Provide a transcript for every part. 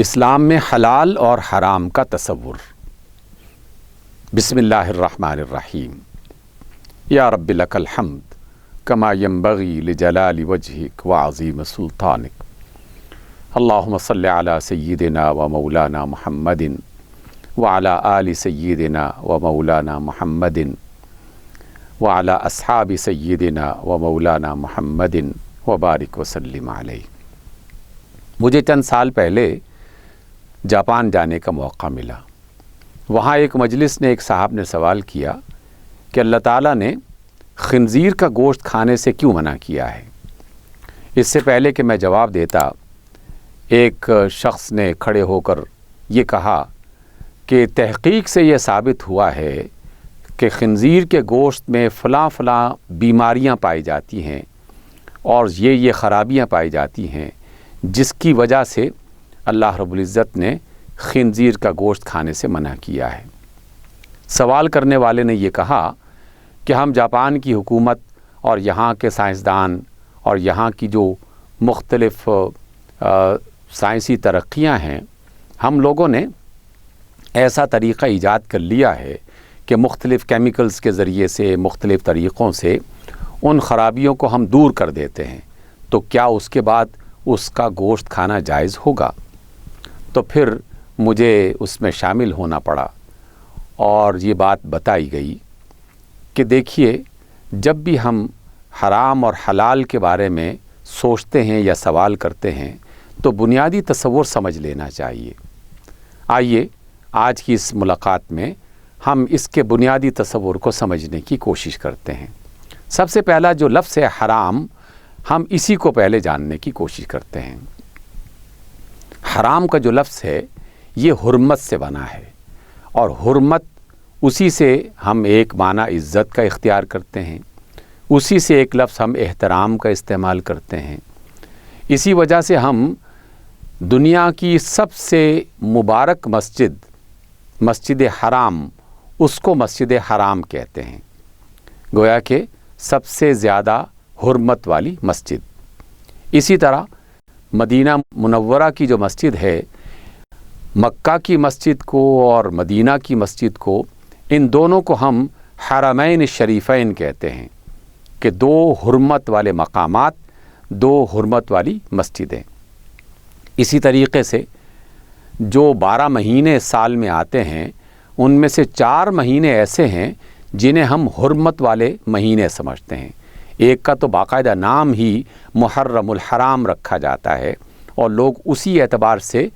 اسلام میں حلال اور حرام کا تصور۔ بسم اللہ الرحمن الرحیم۔ یا رب لک الحمد کما ینبغی لجلال وجہک وعظیم سلطانک۔ اللہم صلی علی سیدنا و مولانا محمد وعلی آل سیدنا و مولانا محمد وعلی اصحاب سیدنا و مولانا محمد وبارک وسلم علیہ۔ مجھے چند سال پہلے جاپان جانے کا موقع ملا۔ وہاں ایک مجلس نے ایک صاحب نے سوال کیا کہ اللہ تعالیٰ نے خنزیر کا گوشت کھانے سے کیوں منع کیا ہے؟ اس سے پہلے کہ میں جواب دیتا، ایک شخص نے کھڑے ہو کر یہ کہا کہ تحقیق سے یہ ثابت ہوا ہے کہ خنزیر کے گوشت میں فلاں فلاں بیماریاں پائی جاتی ہیں اور یہ خرابیاں پائی جاتی ہیں، جس کی وجہ سے اللہ رب العزت نے خنزیر کا گوشت کھانے سے منع کیا ہے۔ سوال کرنے والے نے یہ کہا کہ ہم جاپان کی حکومت اور یہاں کے سائنسدان اور یہاں کی جو مختلف سائنسی ترقیاں ہیں، ہم لوگوں نے ایسا طریقہ ایجاد کر لیا ہے کہ مختلف کیمیکلز کے ذریعے سے، مختلف طریقوں سے ان خرابیوں کو ہم دور کر دیتے ہیں، تو کیا اس کے بعد اس کا گوشت کھانا جائز ہوگا؟ تو پھر مجھے اس میں شامل ہونا پڑا اور یہ بات بتائی گئی کہ دیکھیے، جب بھی ہم حرام اور حلال کے بارے میں سوچتے ہیں یا سوال کرتے ہیں تو بنیادی تصور سمجھ لینا چاہیے۔ آئیے آج کی اس ملاقات میں ہم اس کے بنیادی تصور کو سمجھنے کی کوشش کرتے ہیں۔ سب سے پہلا جو لفظ ہے حرام، ہم اسی کو پہلے جاننے کی کوشش کرتے ہیں۔ حرام کا جو لفظ ہے یہ حرمت سے بنا ہے، اور حرمت اسی سے ہم ایک معنی عزت کا اختیار کرتے ہیں، اسی سے ایک لفظ ہم احترام کا استعمال کرتے ہیں۔ اسی وجہ سے ہم دنیا کی سب سے مبارک مسجد حرام، اس کو مسجد حرام کہتے ہیں، گویا کہ سب سے زیادہ حرمت والی مسجد۔ اسی طرح مدینہ منورہ کی جو مسجد ہے، مکہ کی مسجد کو اور مدینہ کی مسجد کو، ان دونوں کو ہم حرمین شریفین کہتے ہیں کہ دو حرمت والے مقامات، دو حرمت والی مسجدیں۔ اسی طریقے سے جو 12 مہینے سال میں آتے ہیں، ان میں سے 4 مہینے ایسے ہیں جنہیں ہم حرمت والے مہینے سمجھتے ہیں۔ ایک کا تو باقاعدہ نام ہی محرم الحرام رکھا جاتا ہے اور لوگ اسی اعتبار سے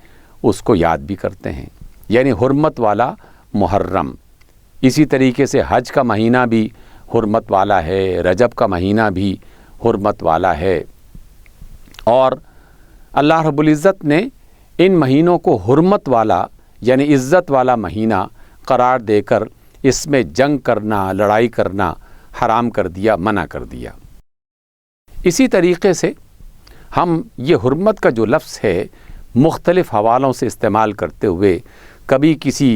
اس کو یاد بھی کرتے ہیں، یعنی حرمت والا محرم۔ اسی طریقے سے حج کا مہینہ بھی حرمت والا ہے، رجب کا مہینہ بھی حرمت والا ہے، اور اللہ رب العزت نے ان مہینوں کو حرمت والا یعنی عزت والا مہینہ قرار دے کر اس میں جنگ کرنا، لڑائی کرنا حرام کر دیا، منع کر دیا۔ اسی طریقے سے ہم یہ حرمت کا جو لفظ ہے مختلف حوالوں سے استعمال کرتے ہوئے کبھی کسی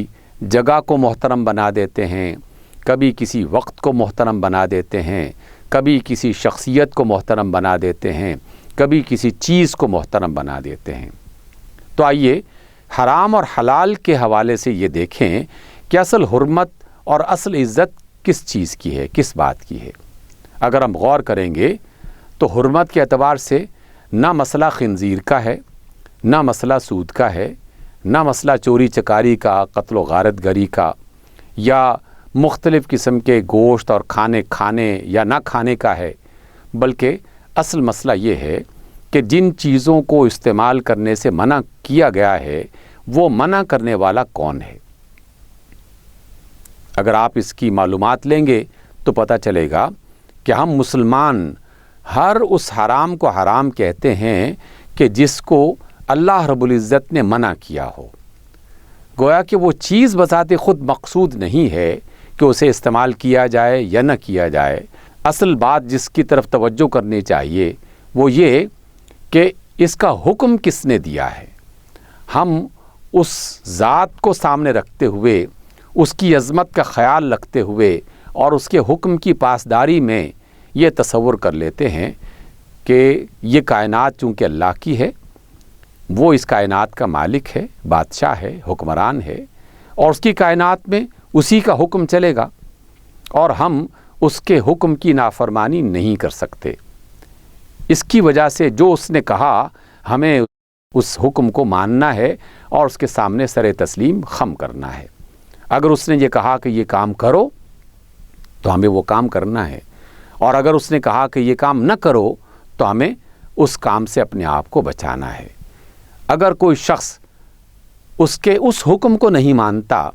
جگہ کو محترم بنا دیتے ہیں، کبھی کسی وقت کو محترم بنا دیتے ہیں، کبھی کسی شخصیت کو محترم بنا دیتے ہیں، کبھی کسی چیز کو محترم بنا دیتے ہیں۔ تو آئیے حرام اور حلال کے حوالے سے یہ دیکھیں کہ اصل حرمت اور اصل عزت کس چیز کی ہے، کس بات کی ہے۔ اگر ہم غور کریں گے تو حرمت کے اعتبار سے نہ مسئلہ خنزیر کا ہے، نہ مسئلہ سود کا ہے، نہ مسئلہ چوری چکاری کا، قتل و غارت گری کا، یا مختلف قسم کے گوشت اور کھانے یا نہ کھانے کا ہے، بلکہ اصل مسئلہ یہ ہے کہ جن چیزوں کو استعمال کرنے سے منع کیا گیا ہے وہ منع کرنے والا کون ہے۔ اگر آپ اس کی معلومات لیں گے تو پتہ چلے گا کہ ہم مسلمان ہر اس حرام کو حرام کہتے ہیں کہ جس کو اللہ رب العزت نے منع کیا ہو۔ گویا کہ وہ چیز بذات خود مقصود نہیں ہے کہ اسے استعمال کیا جائے یا نہ کیا جائے۔ اصل بات جس کی طرف توجہ کرنی چاہیے وہ یہ کہ اس کا حکم کس نے دیا ہے۔ ہم اس ذات کو سامنے رکھتے ہوئے، اس کی عظمت کا خیال رکھتے ہوئے اور اس کے حکم کی پاسداری میں یہ تصور کر لیتے ہیں کہ یہ کائنات چونکہ اللہ کی ہے، وہ اس کائنات کا مالک ہے، بادشاہ ہے، حکمران ہے، اور اس کی کائنات میں اسی کا حکم چلے گا، اور ہم اس کے حکم کی نافرمانی نہیں کر سکتے۔ اس کی وجہ سے جو اس نے کہا ہمیں اس حکم کو ماننا ہے اور اس کے سامنے سر تسلیم خم کرنا ہے۔ اگر اس نے یہ کہا کہ یہ کام کرو تو ہمیں وہ کام کرنا ہے، اور اگر اس نے کہا کہ یہ کام نہ کرو تو ہمیں اس کام سے اپنے آپ کو بچانا ہے۔ اگر کوئی شخص اس کے اس حکم کو نہیں مانتا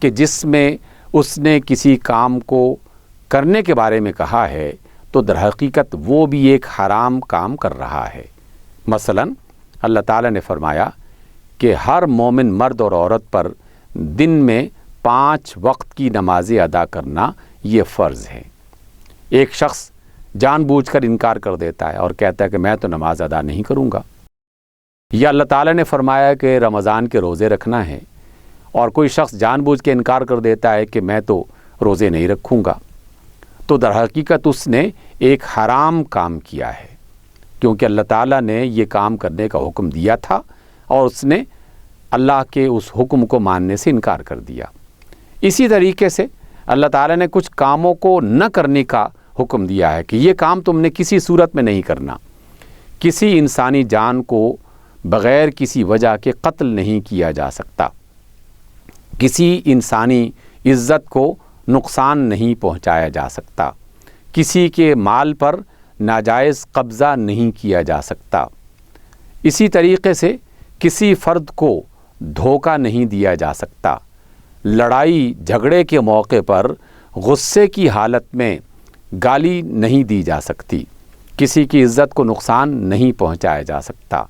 کہ جس میں اس نے کسی کام کو کرنے کے بارے میں کہا ہے، تو در حقیقت وہ بھی ایک حرام کام کر رہا ہے۔ مثلا اللہ تعالیٰ نے فرمایا کہ ہر مومن مرد اور عورت پر دن میں 5 وقت کی نمازیں ادا کرنا یہ فرض ہے۔ ایک شخص جان بوجھ کر انکار کر دیتا ہے اور کہتا ہے کہ میں تو نماز ادا نہیں کروں گا، یا اللہ تعالیٰ نے فرمایا کہ رمضان کے روزے رکھنا ہے، اور کوئی شخص جان بوجھ کے انکار کر دیتا ہے کہ میں تو روزے نہیں رکھوں گا، تو در حقیقت اس نے ایک حرام کام کیا ہے، کیونکہ اللہ تعالیٰ نے یہ کام کرنے کا حکم دیا تھا اور اس نے اللہ کے اس حکم کو ماننے سے انکار کر دیا۔ اسی طریقے سے اللہ تعالیٰ نے کچھ کاموں کو نہ کرنے کا حکم دیا ہے کہ یہ کام تم نے کسی صورت میں نہیں کرنا۔ کسی انسانی جان کو بغیر کسی وجہ کے قتل نہیں کیا جا سکتا، کسی انسانی عزت کو نقصان نہیں پہنچایا جا سکتا، کسی کے مال پر ناجائز قبضہ نہیں کیا جا سکتا، اسی طریقے سے کسی فرد کو دھوکہ نہیں دیا جا سکتا، لڑائی جھگڑے کے موقع پر غصے کی حالت میں گالی نہیں دی جا سکتی، کسی کی عزت کو نقصان نہیں پہنچایا جا سکتا،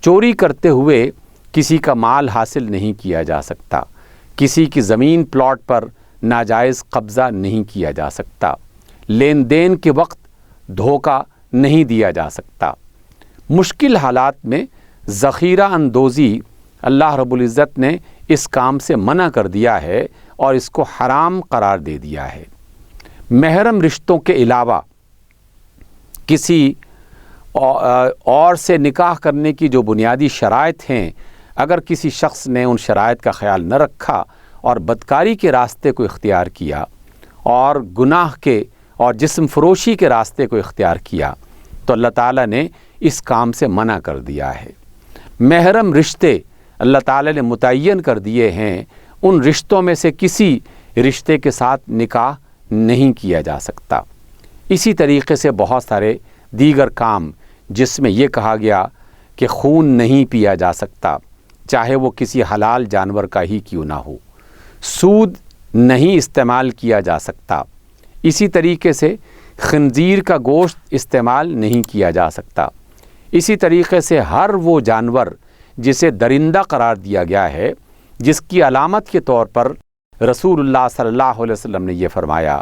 چوری کرتے ہوئے کسی کا مال حاصل نہیں کیا جا سکتا، کسی کی زمین پلاٹ پر ناجائز قبضہ نہیں کیا جا سکتا، لین دین کے وقت دھوکہ نہیں دیا جا سکتا۔ مشکل حالات میں ذخیرہ اندوزی اللہ رب العزت نے اس کام سے منع کر دیا ہے اور اس کو حرام قرار دے دیا ہے۔ محرم رشتوں کے علاوہ کسی اور سے نکاح کرنے کی جو بنیادی شرائط ہیں، اگر کسی شخص نے ان شرائط کا خیال نہ رکھا اور بدکاری کے راستے کو اختیار کیا اور گناہ کے اور جسم فروشی کے راستے کو اختیار کیا، تو اللہ تعالیٰ نے اس کام سے منع کر دیا ہے۔ محرم رشتے اللہ تعالیٰ نے متعین کر دیے ہیں، ان رشتوں میں سے کسی رشتے کے ساتھ نکاح نہیں کیا جا سکتا۔ اسی طریقے سے بہت سارے دیگر کام جس میں یہ کہا گیا کہ خون نہیں پیا جا سکتا، چاہے وہ کسی حلال جانور کا ہی کیوں نہ ہو، سود نہیں استعمال کیا جا سکتا، اسی طریقے سے خنزیر کا گوشت استعمال نہیں کیا جا سکتا، اسی طریقے سے ہر وہ جانور جسے درندہ قرار دیا گیا ہے، جس کی علامت کے طور پر رسول اللہ صلی اللہ علیہ وسلم نے یہ فرمایا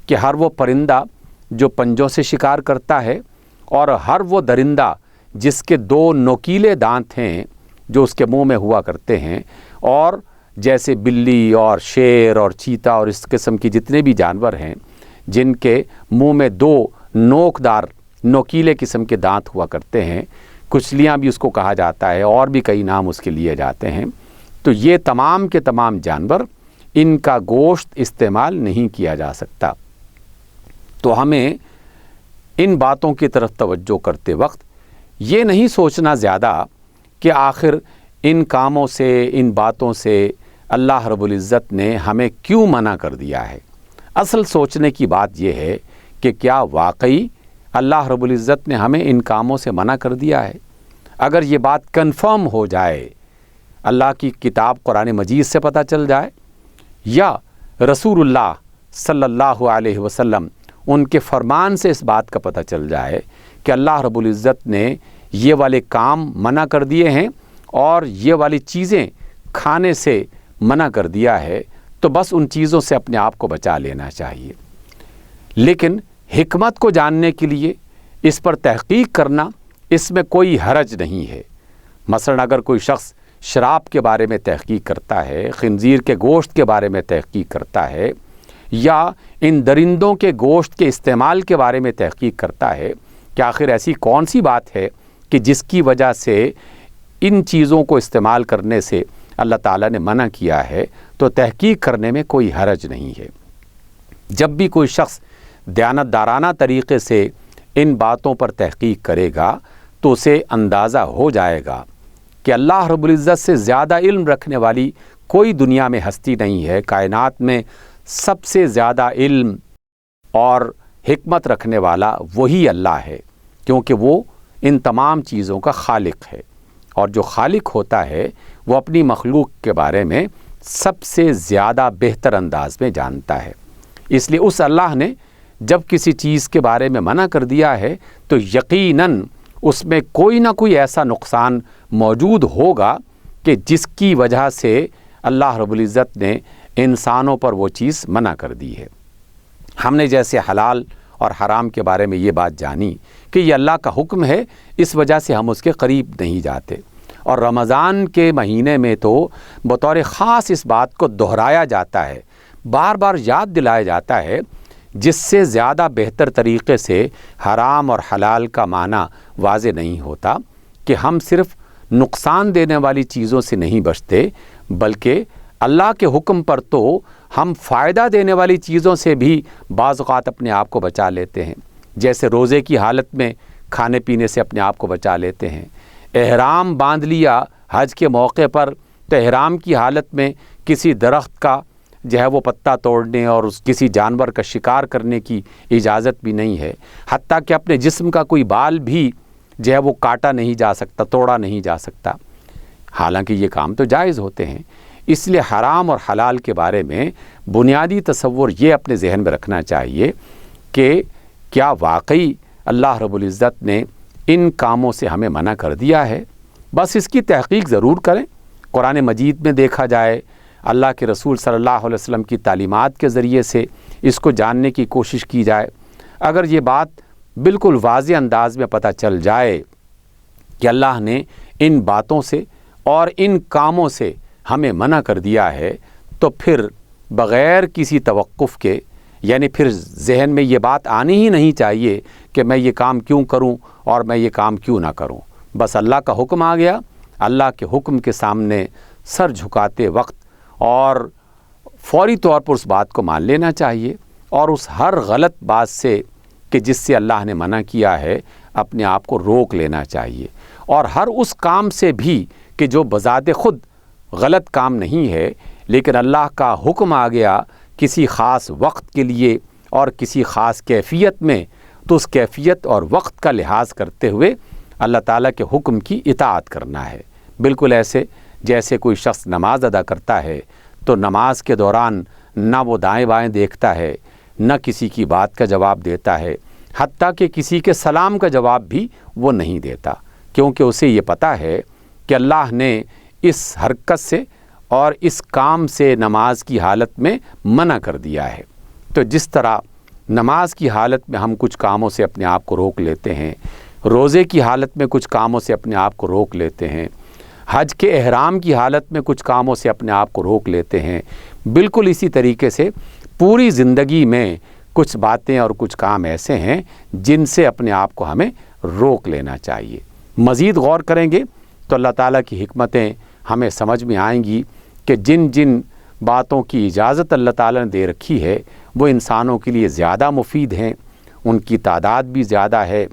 کہ ہر وہ پرندہ جو پنجوں سے شکار کرتا ہے، اور ہر وہ درندہ جس کے 2 نوکیلے دانت ہیں جو اس کے منہ میں ہوا کرتے ہیں، اور جیسے بلی اور شیر اور چیتا اور اس قسم کی جتنے بھی جانور ہیں جن کے منہ میں 2 نوکدار نوکیلے قسم کے دانت ہوا کرتے ہیں، کچلیاں بھی اس کو کہا جاتا ہے، اور بھی کئی نام اس کے لیے جاتے ہیں، تو یہ تمام کے تمام جانور، ان کا گوشت استعمال نہیں کیا جا سکتا۔ تو ہمیں ان باتوں کی طرف توجہ کرتے وقت یہ نہیں سوچنا زیادہ کہ آخر ان کاموں سے، ان باتوں سے اللہ رب العزت نے ہمیں کیوں منع کر دیا ہے۔ اصل سوچنے کی بات یہ ہے کہ کیا واقعی اللہ رب العزت نے ہمیں ان کاموں سے منع کر دیا ہے؟ اگر یہ بات کنفرم ہو جائے، اللہ کی کتاب قرآن مجید سے پتہ چل جائے یا رسول اللہ صلی اللہ علیہ وسلم ان کے فرمان سے اس بات کا پتہ چل جائے کہ اللہ رب العزت نے یہ والے کام منع کر دیے ہیں اور یہ والی چیزیں کھانے سے منع کر دیا ہے، تو بس ان چیزوں سے اپنے آپ کو بچا لینا چاہیے۔ لیکن حکمت کو جاننے کے لیے اس پر تحقیق کرنا، اس میں کوئی حرج نہیں ہے۔ مثلا اگر کوئی شخص شراب کے بارے میں تحقیق کرتا ہے، خنزیر کے گوشت کے بارے میں تحقیق کرتا ہے، یا ان درندوں کے گوشت کے استعمال کے بارے میں تحقیق کرتا ہے کہ آخر ایسی کون سی بات ہے کہ جس کی وجہ سے ان چیزوں کو استعمال کرنے سے اللہ تعالیٰ نے منع کیا ہے تو تحقیق کرنے میں کوئی حرج نہیں ہے۔ جب بھی کوئی شخص دیانتدارانہ طریقے سے ان باتوں پر تحقیق کرے گا تو اسے اندازہ ہو جائے گا کہ اللہ رب العزت سے زیادہ علم رکھنے والی کوئی دنیا میں ہستی نہیں ہے۔ کائنات میں سب سے زیادہ علم اور حکمت رکھنے والا وہی اللہ ہے، کیونکہ وہ ان تمام چیزوں کا خالق ہے، اور جو خالق ہوتا ہے وہ اپنی مخلوق کے بارے میں سب سے زیادہ بہتر انداز میں جانتا ہے۔ اس لیے اس اللہ نے جب کسی چیز کے بارے میں منع کر دیا ہے تو یقیناً اس میں کوئی نہ کوئی ایسا نقصان موجود ہوگا کہ جس کی وجہ سے اللہ رب العزت نے انسانوں پر وہ چیز منع کر دی ہے۔ ہم نے جیسے حلال اور حرام کے بارے میں یہ بات جانی کہ یہ اللہ کا حکم ہے، اس وجہ سے ہم اس کے قریب نہیں جاتے، اور رمضان کے مہینے میں تو بطور خاص اس بات کو دہرایا جاتا ہے، بار بار یاد دلایا جاتا ہے، جس سے زیادہ بہتر طریقے سے حرام اور حلال کا معنی واضح نہیں ہوتا کہ ہم صرف نقصان دینے والی چیزوں سے نہیں بچتے، بلکہ اللہ کے حکم پر تو ہم فائدہ دینے والی چیزوں سے بھی بعض اوقات اپنے آپ کو بچا لیتے ہیں، جیسے روزے کی حالت میں کھانے پینے سے اپنے آپ کو بچا لیتے ہیں۔ احرام باندھ لیا حج کے موقع پر تو احرام کی حالت میں کسی درخت کا جو ہے وہ پتا توڑنے اور کسی جانور کا شکار کرنے کی اجازت بھی نہیں ہے، حتیٰ کہ اپنے جسم کا کوئی بال بھی جو ہے وہ کاٹا نہیں جا سکتا، توڑا نہیں جا سکتا، حالانکہ یہ کام تو جائز ہوتے ہیں۔ اس لیے حرام اور حلال کے بارے میں بنیادی تصور یہ اپنے ذہن میں رکھنا چاہیے کہ کیا واقعی اللہ رب العزت نے ان کاموں سے ہمیں منع کر دیا ہے؟ بس اس کی تحقیق ضرور کریں، قرآن مجید میں دیکھا جائے، اللہ کے رسول صلی اللہ علیہ وسلم کی تعلیمات کے ذریعے سے اس کو جاننے کی کوشش کی جائے۔ اگر یہ بات بالکل واضح انداز میں پتہ چل جائے کہ اللہ نے ان باتوں سے اور ان کاموں سے ہمیں منع کر دیا ہے تو پھر بغیر کسی توقف کے، یعنی پھر ذہن میں یہ بات آنی ہی نہیں چاہیے کہ میں یہ کام کیوں کروں اور میں یہ کام کیوں نہ کروں۔ بس اللہ کا حکم آ گیا، اللہ کے حکم کے سامنے سر جھکاتے وقت اور فوری طور پر اس بات کو مان لینا چاہیے، اور اس ہر غلط بات سے کہ جس سے اللہ نے منع کیا ہے اپنے آپ کو روک لینا چاہیے، اور ہر اس کام سے بھی کہ جو بذات خود غلط کام نہیں ہے لیکن اللہ کا حکم آ گیا کسی خاص وقت کے لیے اور کسی خاص کیفیت میں، تو اس کیفیت اور وقت کا لحاظ کرتے ہوئے اللہ تعالیٰ کے حکم کی اطاعت کرنا ہے۔ بالکل ایسے جیسے کوئی شخص نماز ادا کرتا ہے تو نماز کے دوران نہ وہ دائیں بائیں دیکھتا ہے، نہ کسی کی بات کا جواب دیتا ہے، حتیٰ کہ کسی کے سلام کا جواب بھی وہ نہیں دیتا، کیونکہ اسے یہ پتہ ہے کہ اللہ نے اس حرکت سے اور اس کام سے نماز کی حالت میں منع کر دیا ہے۔ تو جس طرح نماز کی حالت میں ہم کچھ کاموں سے اپنے آپ کو روک لیتے ہیں، روزے کی حالت میں کچھ کاموں سے اپنے آپ کو روک لیتے ہیں، حج کے احرام کی حالت میں کچھ کاموں سے اپنے آپ کو روک لیتے ہیں، بالکل اسی طریقے سے پوری زندگی میں کچھ باتیں اور کچھ کام ایسے ہیں جن سے اپنے آپ کو ہمیں روک لینا چاہیے۔ مزید غور کریں گے تو اللہ تعالیٰ کی حکمتیں ہمیں سمجھ میں آئیں گی کہ جن جن باتوں کی اجازت اللہ تعالیٰ نے دے رکھی ہے وہ انسانوں کے لیے زیادہ مفید ہیں، ان کی تعداد بھی زیادہ ہے،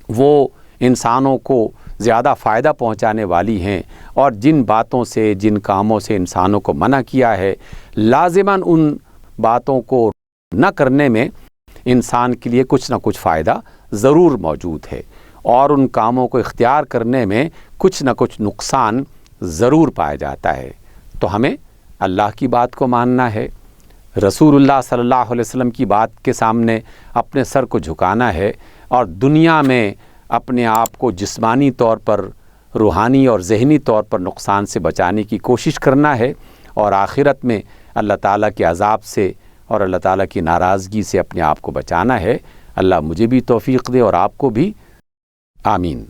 وہ انسانوں کو زیادہ فائدہ پہنچانے والی ہیں، اور جن باتوں سے جن کاموں سے انسانوں کو منع کیا ہے لازماً ان باتوں کو نہ کرنے میں انسان کے لیے کچھ نہ کچھ فائدہ ضرور موجود ہے، اور ان کاموں کو اختیار کرنے میں کچھ نہ کچھ نقصان ضرور پایا جاتا ہے۔ تو ہمیں اللہ کی بات کو ماننا ہے، رسول اللہ صلی اللہ علیہ وسلم کی بات کے سامنے اپنے سر کو جھکانا ہے، اور دنیا میں اپنے آپ کو جسمانی طور پر، روحانی اور ذہنی طور پر نقصان سے بچانے کی کوشش کرنا ہے، اور آخرت میں اللہ تعالیٰ کے عذاب سے اور اللہ تعالیٰ کی ناراضگی سے اپنے آپ کو بچانا ہے۔ اللہ مجھے بھی توفیق دے اور آپ کو بھی، آمین۔